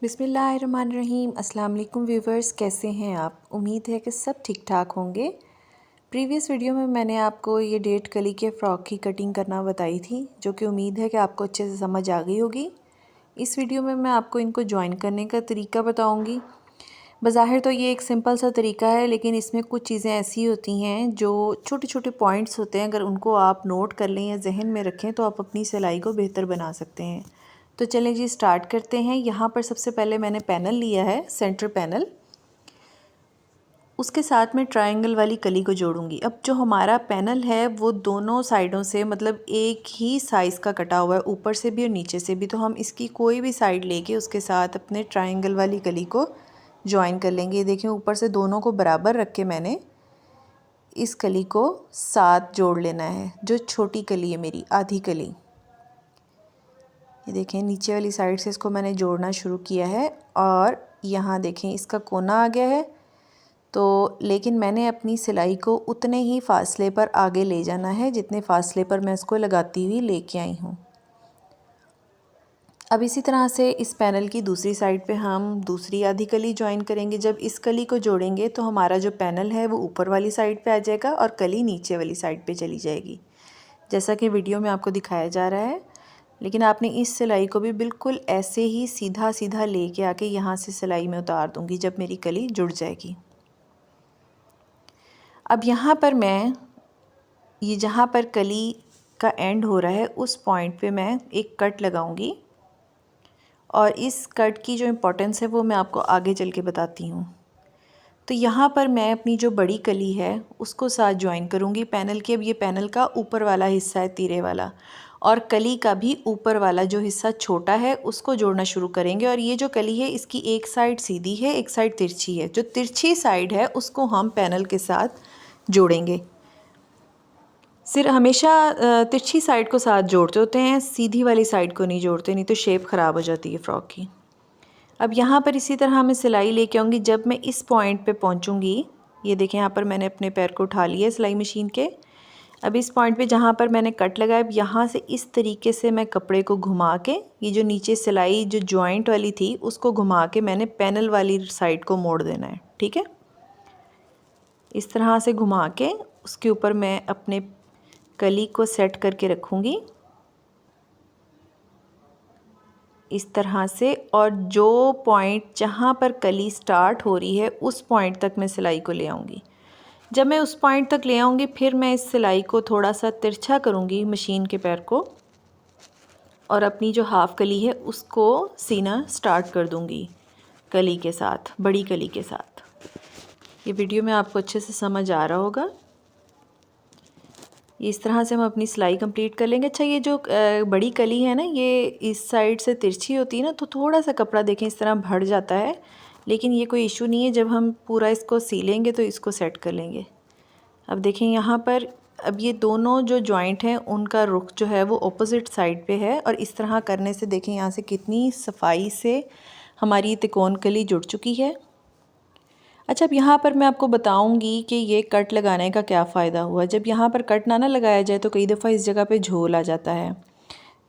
बिस्मिल्लाहिर्रहमानिर्रहीम। अस्सलाम वालेकुम व्यूवर्स, कैसे हैं आप? उम्मीद है कि सब ठीक ठाक होंगे। प्रीवियस वीडियो में मैंने आपको ये डेट कली के फ़्रॉक की कटिंग करना बताई थी, जो कि उम्मीद है कि आपको अच्छे से समझ आ गई होगी। इस वीडियो में मैं आपको इनको जॉइन करने का तरीका बताऊंगी। बज़ाहिर तो ये एक सिंपल सा तरीका है, लेकिन इसमें कुछ चीज़ें ऐसी होती हैं जो छोटे छोटे पॉइंट्स होते हैं, अगर उनको आप नोट कर लें या जहन में रखें तो आप अपनी सिलाई को बेहतर बना सकते हैं। तो चलें जी, स्टार्ट करते हैं। यहाँ पर सबसे पहले मैंने पैनल लिया है, सेंटर पैनल। उसके साथ में ट्रायंगल वाली कली को जोड़ूंगी। अब जो हमारा पैनल है वो दोनों साइडों से मतलब एक ही साइज़ का कटा हुआ है, ऊपर से भी और नीचे से भी। तो हम इसकी कोई भी साइड लेके उसके साथ अपने ट्रायंगल वाली कली को ज्वाइन कर लेंगे। ये देखें, ऊपर से दोनों को बराबर रख के मैंने इस कली को साथ जोड़ लेना है। जो छोटी कली है मेरी, आधी कली, ये देखें नीचे वाली साइड से इसको मैंने जोड़ना शुरू किया है और यहाँ देखें इसका कोना आ गया है। तो लेकिन मैंने अपनी सिलाई को उतने ही फासले पर आगे ले जाना है जितने फासले पर मैं इसको लगाती हुई लेके आई हूँ। अब इसी तरह से इस पैनल की दूसरी साइड पे हम दूसरी आधी कली ज्वाइन करेंगे। जब इस कली को जोड़ेंगे तो हमारा जो पैनल है वो ऊपर वाली साइड पे आ जाएगा और कली नीचे वाली साइड पे चली जाएगी, जैसा कि वीडियो में आपको दिखाया जा रहा है। लेकिन आपने इस सिलाई को भी बिल्कुल ऐसे ही सीधा सीधा लेके आके यहाँ से सिलाई में उतार दूँगी जब मेरी कली जुड़ जाएगी। अब यहाँ पर मैं ये जहाँ पर कली का एंड हो रहा है उस पॉइंट पे मैं एक कट लगाऊंगी और इस कट की जो इम्पोर्टेंस है वो मैं आपको आगे चल के बताती हूँ। तो यहाँ पर मैं अपनी जो बड़ी कली है उसको साथ ज्वाइन करूँगी पैनल के। अब ये पैनल का ऊपर वाला हिस्सा है, तीरे वाला, और कली का भी ऊपर वाला जो हिस्सा छोटा है उसको जोड़ना शुरू करेंगे। और ये जो कली है इसकी एक साइड सीधी है, एक साइड तिरछी है। जो तिरछी साइड है उसको हम पैनल के साथ जोड़ेंगे। सिर्फ हमेशा तिरछी साइड को साथ जोड़ते होते हैं, सीधी वाली साइड को नहीं जोड़ते, नहीं तो शेप ख़राब हो जाती है फ़्रॉक की। अब यहाँ पर इसी तरह मैं सिलाई लेके आऊँगी। जब मैं इस पॉइंट पे पहुँचूँगी, ये देखें यहाँ पर मैंने अपने पैर को उठा लिया सिलाई मशीन के। अब इस पॉइंट पे जहाँ पर मैंने कट लगाया, अब यहाँ से इस तरीके से मैं कपड़े को घुमा के, ये जो नीचे सिलाई जो जॉइंट वाली थी उसको घुमा के मैंने पैनल वाली साइड को मोड़ देना है। ठीक है, इस तरह से घुमा के उसके ऊपर मैं अपने कली को सेट करके रखूँगी इस तरह से। और जो पॉइंट जहाँ पर कली स्टार्ट हो रही है उस पॉइंट तक मैं सिलाई को ले आऊँगी। जब मैं उस पॉइंट तक ले आऊँगी फिर मैं इस सिलाई को थोड़ा सा तिरछा करूँगी मशीन के पैर को और अपनी जो हाफ़ कली है उसको सीना स्टार्ट कर दूँगी कली के साथ, बड़ी कली के साथ। ये वीडियो में आपको अच्छे से समझ आ रहा होगा। इस तरह से हम अपनी सिलाई कंप्लीट कर लेंगे। अच्छा, ये जो बड़ी कली है ना, ये इस साइड से तिरछी होती है ना, तो थोड़ा सा कपड़ा देखें इस तरह बढ़ जाता है, लेकिन ये कोई इशू नहीं है। जब हम पूरा इसको सीलेंगे तो इसको सेट कर लेंगे। अब देखें यहाँ पर, अब ये दोनों जो जॉइंट हैं उनका रुख जो है वो ऑपोजिट साइड पे है और इस तरह करने से देखें यहाँ से कितनी सफाई से हमारी तिकोन कली जुड़ चुकी है। अच्छा, अब यहाँ पर मैं आपको बताऊंगी कि ये कट लगाने का क्या फ़ायदा हुआ। जब यहाँ पर कट ना लगाया जाए तो कई दफ़ा इस जगह पे झोल आ जाता है,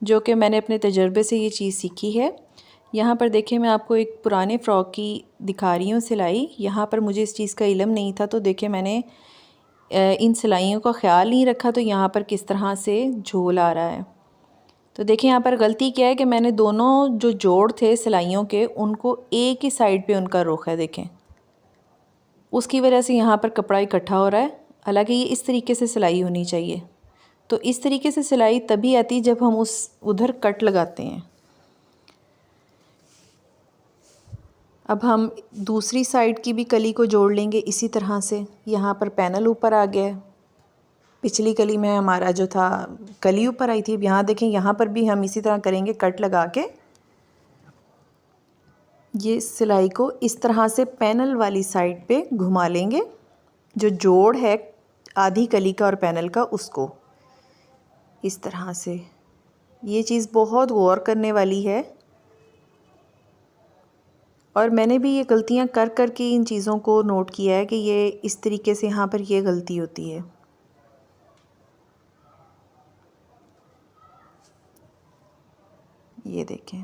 जो कि मैंने अपने तजर्बे से ये चीज़ सीखी है। यहाँ पर देखें, मैं आपको एक पुराने फ़्रॉक की दिखा रही हूँ सिलाई। यहाँ पर मुझे इस चीज़ का इल्म नहीं था, तो देखें मैंने इन सिलाइयों का ख्याल नहीं रखा, तो यहाँ पर किस तरह से झोल आ रहा है। तो देखें यहाँ पर गलती क्या है कि मैंने दोनों जो जोड़ थे सिलाइयों के उनको एक ही साइड पे उनका रुख है, देखें, उसकी वजह से यहाँ पर कपड़ा इकट्ठा हो रहा है। हालांकि ये इस तरीके से सिलाई होनी चाहिए। तो इस तरीके से सिलाई तभी आती जब हम उस उधर कट लगाते हैं। अब हम दूसरी साइड की भी कली को जोड़ लेंगे इसी तरह से। यहाँ पर पैनल ऊपर आ गया है, पिछली कली में हमारा जो था कली ऊपर आई थी। अब यहाँ देखें, यहाँ पर भी हम इसी तरह करेंगे, कट लगा के ये सिलाई को इस तरह से पैनल वाली साइड पे घुमा लेंगे। जो जोड़ है आधी कली का और पैनल का, उसको इस तरह से। ये चीज़ बहुत गौर करने वाली है और मैंने भी ये गलतियां कर कर के इन चीज़ों को नोट किया है कि ये इस तरीके से यहाँ पर ये गलती होती है। ये देखें,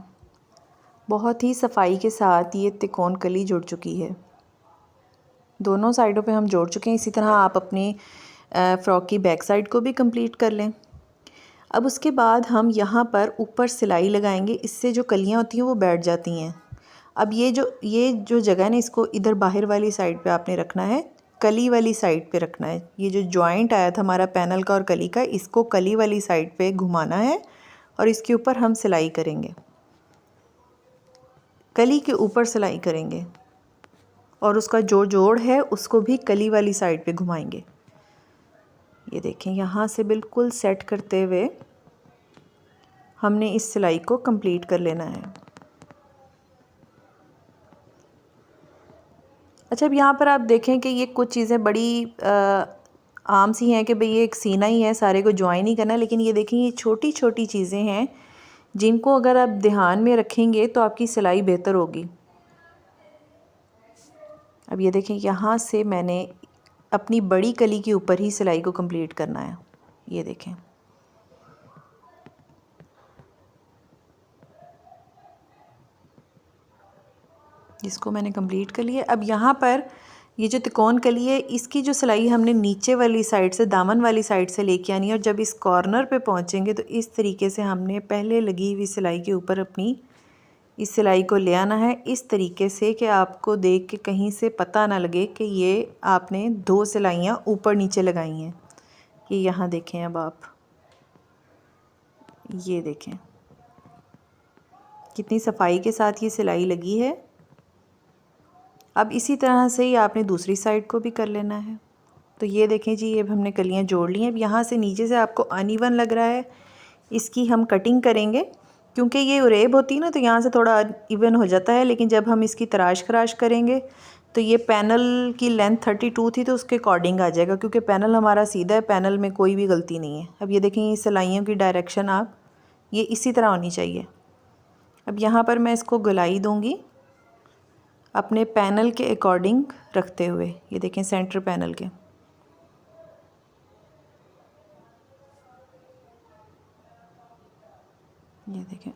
बहुत ही सफाई के साथ ये तिकोन कली जुड़ चुकी है। दोनों साइडों पे हम जोड़ चुके हैं। इसी तरह आप अपनी फ़्रॉक की बैक साइड को भी कंप्लीट कर लें। अब उसके बाद हम यहाँ पर ऊपर सिलाई लगाएंगे, इससे जो कलियाँ होती हैं वो बैठ जाती हैं। अब ये जो जगह है ना, इसको इधर बाहर वाली साइड पे आपने रखना है, कली वाली साइड पे रखना है। ये जो जॉइंट आया था हमारा पैनल का और कली का, इसको कली वाली साइड पे घुमाना है और इसके ऊपर हम सिलाई करेंगे, कली के ऊपर सिलाई करेंगे और उसका जो जोड़ है उसको भी कली वाली साइड पे घुमाएंगे। ये देखें, यहाँ से बिल्कुल सेट करते हुए हमने इस सिलाई को कंप्लीट कर लेना है। अच्छा, अब यहाँ पर आप देखें कि ये कुछ चीज़ें बड़ी आम सी हैं कि भाई ये एक सीना ही है, सारे को ज्वाइन ही करना है, लेकिन ये देखें ये छोटी छोटी चीज़ें हैं जिनको अगर आप ध्यान में रखेंगे तो आपकी सिलाई बेहतर होगी। अब ये देखें, यहाँ से मैंने अपनी बड़ी कली के ऊपर ही सिलाई को कंप्लीट करना है। ये देखें, इसको मैंने कंप्लीट कर लिया। अब यहाँ पर ये जो तिकोन कली है, इसकी जो सिलाई हमने नीचे वाली साइड से, दामन वाली साइड से लेके आनी है और जब इस कॉर्नर पे पहुँचेंगे तो इस तरीके से हमने पहले लगी हुई सिलाई के ऊपर अपनी इस सिलाई को ले आना है, इस तरीके से कि आपको देख के कहीं से पता ना लगे कि ये आपने 2 सिलाइयाँ ऊपर नीचे लगाई हैं। ये यहाँ देखें, अब आप ये देखें कितनी सफाई के साथ ये सिलाई लगी है। अब इसी तरह से ही आपने दूसरी साइड को भी कर लेना है। तो ये देखें जी, अब हमने कलियाँ जोड़ ली हैं। अब यहाँ से नीचे से आपको अनइवन लग रहा है, इसकी हम कटिंग करेंगे, क्योंकि ये उरेब होती है ना तो यहाँ से थोड़ा इवन हो जाता है, लेकिन जब हम इसकी तराश खराश करेंगे तो ये पैनल की लेंथ 32 थी तो उसके अकॉर्डिंग आ जाएगा, क्योंकि पैनल हमारा सीधा है, पैनल में कोई भी गलती नहीं है। अब ये देखें, ये सिलाइयों की डायरेक्शन आप ये इसी तरह होनी चाहिए। अब यहाँ पर मैं इसको गोलाई दूँगी अपने पैनल के अकॉर्डिंग रखते हुए। ये देखें, सेंटर पैनल के। ये देखें,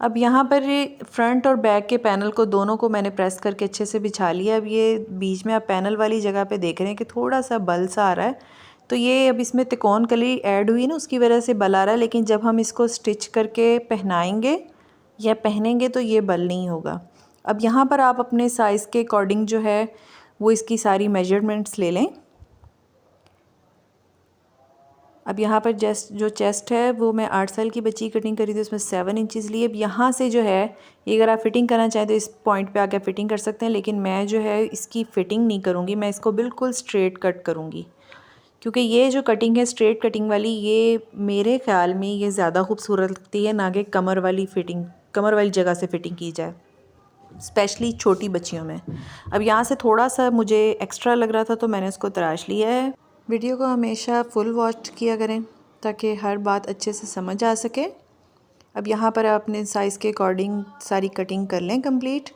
अब यहाँ पर ये फ्रंट और बैक के पैनल को दोनों को मैंने प्रेस करके अच्छे से बिछा लिया। अब ये बीच में आप पैनल वाली जगह पे देख रहे हैं कि थोड़ा सा बल सा आ रहा है, तो ये अब इसमें तिकोन कली ऐड हुई ना, उसकी वजह से बल आ रहा है, लेकिन जब हम इसको स्टिच करके पहनाएंगे या पहनेंगे तो ये बल नहीं होगा। अब यहाँ पर आप अपने साइज़ के अकॉर्डिंग जो है वो इसकी सारी मेजरमेंट्स ले लें। अब यहाँ पर जो चेस्ट है वो मैं 8 साल की बच्ची की कटिंग करी थी, उसमें 7 इंचज़ लिए। अब यहाँ से जो है ये अगर आप फिटिंग करना चाहें तो इस पॉइंट पे आकर फिटिंग कर सकते हैं, लेकिन मैं जो है इसकी फ़िटिंग नहीं करूँगी, मैं इसको बिल्कुल स्ट्रेट कट करूँगी, क्योंकि ये जो कटिंग है स्ट्रेट कटिंग वाली, ये मेरे ख़्याल में ये ज़्यादा खूबसूरत लगती है ना कि कमर वाली फ़िटिंग, कमर वाली जगह से फ़िटिंग की जाए, स्पेशली छोटी बच्चियों में। अब यहाँ से थोड़ा सा मुझे एक्स्ट्रा लग रहा था तो मैंने उसको तराश लिया है। वीडियो को हमेशा फुल वॉच किया करें ताकि हर बात अच्छे से समझ आ सके। अब यहाँ पर आप अपने साइज़ के अकॉर्डिंग सारी कटिंग कर लें कंप्लीट।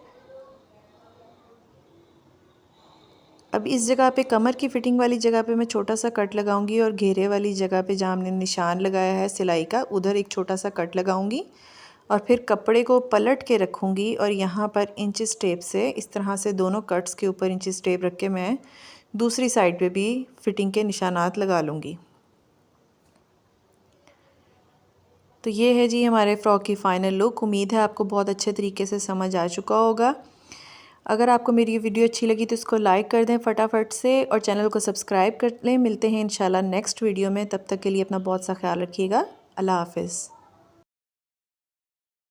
अब इस जगह पे कमर की फ़िटिंग वाली जगह पे मैं छोटा सा कट लगाऊंगी और घेरे वाली जगह पे जहाँ हमने निशान लगाया है सिलाई का, उधर एक छोटा सा कट लगाऊंगी और फिर कपड़े को पलट के रखूँगी और यहाँ पर इंचेस टेप से इस तरह से दोनों कट्स के ऊपर इंचेस टेप रख के मैं दूसरी साइड पे भी फ़िटिंग के निशानात लगा लूँगी। तो ये है जी हमारे फ़्रॉक की फ़ाइनल लुक। उम्मीद है आपको बहुत अच्छे तरीके से समझ आ चुका होगा। अगर आपको मेरी ये वीडियो अच्छी लगी तो इसको लाइक कर दें फटाफट से और चैनल को सब्सक्राइब कर लें। मिलते हैं इंशाल्लाह नेक्स्ट वीडियो में, तब तक के लिए अपना बहुत सा ख्याल रखिएगा। अल्लाह हाफ़िज़।